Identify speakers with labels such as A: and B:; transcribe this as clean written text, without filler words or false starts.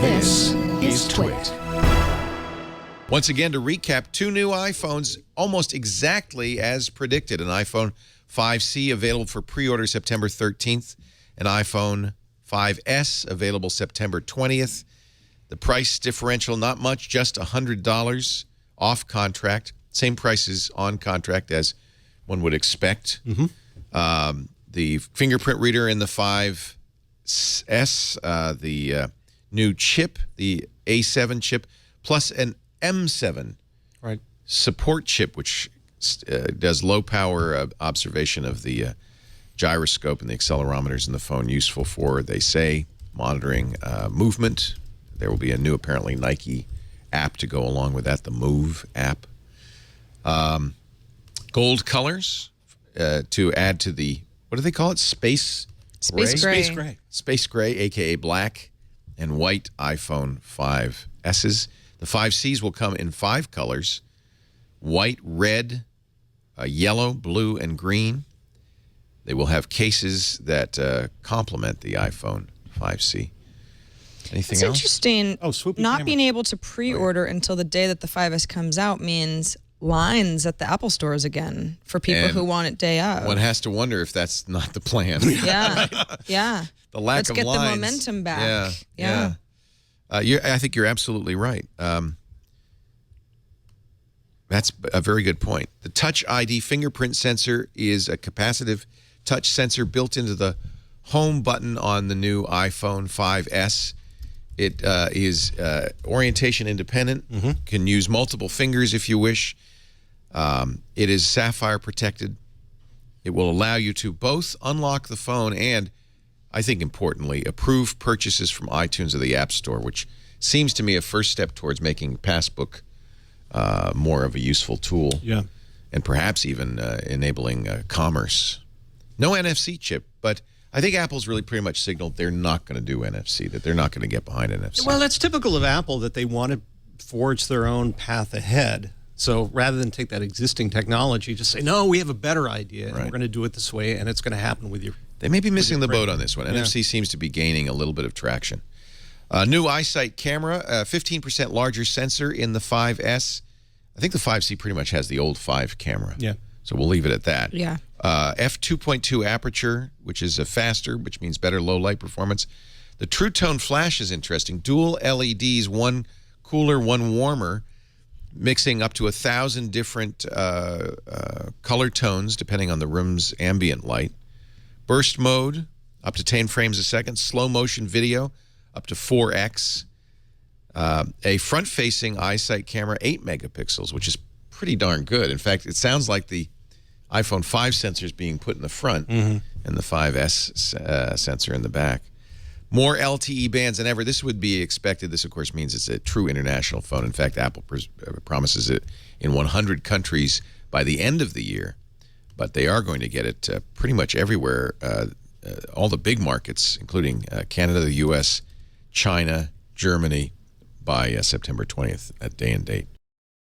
A: This is Twit.
B: Once again, to recap, 2 new iPhones almost exactly as predicted. An iPhone 5C available for pre-order September 13th. An iPhone 5S available September 20th. The price differential, not much, just $100 off contract. Same prices on contract as one would expect. The fingerprint reader in the 5S, the new chip, the A7 chip, plus an M7 support chip, which does low-power observation of the gyroscope and the accelerometers in the phone, useful for, they say, monitoring movement. There will be a new, apparently, Nike app to go along with that, the Move app. Gold colors to add to the, what do they call it? Space gray?
A: Space gray.
B: Space gray, a.k.a. black, and white iPhone 5Ss. The 5Cs will come in 5 colors: white, red, yellow, blue, and green. They will have cases that complement the iPhone 5C. Anything
C: It's
B: else?
C: interesting.
A: swoopy
C: Not
A: camera.
C: being able to pre-order until the day that the 5S comes out means lines at the Apple stores again for people
B: And
C: who want it day of.
B: One has to wonder if that's not the plan.
C: Yeah, yeah.
B: The lack
C: Let's
B: of
C: get
B: lines.
C: the momentum back.
B: Yeah. I think you're absolutely right. That's a very good point. The Touch ID fingerprint sensor is a capacitive touch sensor built into the home button on the new iPhone 5S. It is orientation independent, can use multiple fingers if you wish. It is sapphire protected. It will allow you to both unlock the phone and, I think importantly, approve purchases from iTunes or the App Store, which seems to me a first step towards making Passbook more of a useful tool.
A: Yeah.
B: And perhaps even enabling commerce. No NFC chip, but I think Apple's really pretty much signaled they're not going to do NFC, that they're not going to get behind NFC.
A: Well, that's typical of Apple, that they want to forge their own path ahead. So rather than take that existing technology, just say, no, we have a better idea, and we're going to do it this way, and it's going to happen with your...
B: They may be missing the boat on this one. NFC seems to be gaining a little bit of traction. New EyeSight camera, 15% larger sensor in the 5S. I think the 5C pretty much has the old 5 camera.
A: Yeah.
B: So we'll leave it at that.
C: Yeah.
B: F2.2 aperture, which is a faster, which means better low light performance. The True Tone flash is interesting. Dual LEDs, one cooler, one warmer, mixing up to 1,000 different color tones depending on the room's ambient light. Burst mode, up to 10 frames a second. Slow motion video, up to 4x. A front-facing EyeSight camera, 8 megapixels, which is pretty darn good. In fact, it sounds like the iPhone 5 sensor is being put in the front and the 5S sensor in the back. More LTE bands than ever. This would be expected. This, of course, means it's a true international phone. In fact, Apple promises it in 100 countries by the end of the year. But they are going to get it pretty much everywhere, all the big markets, including Canada, the U.S., China, Germany, by September 20th, at day and date.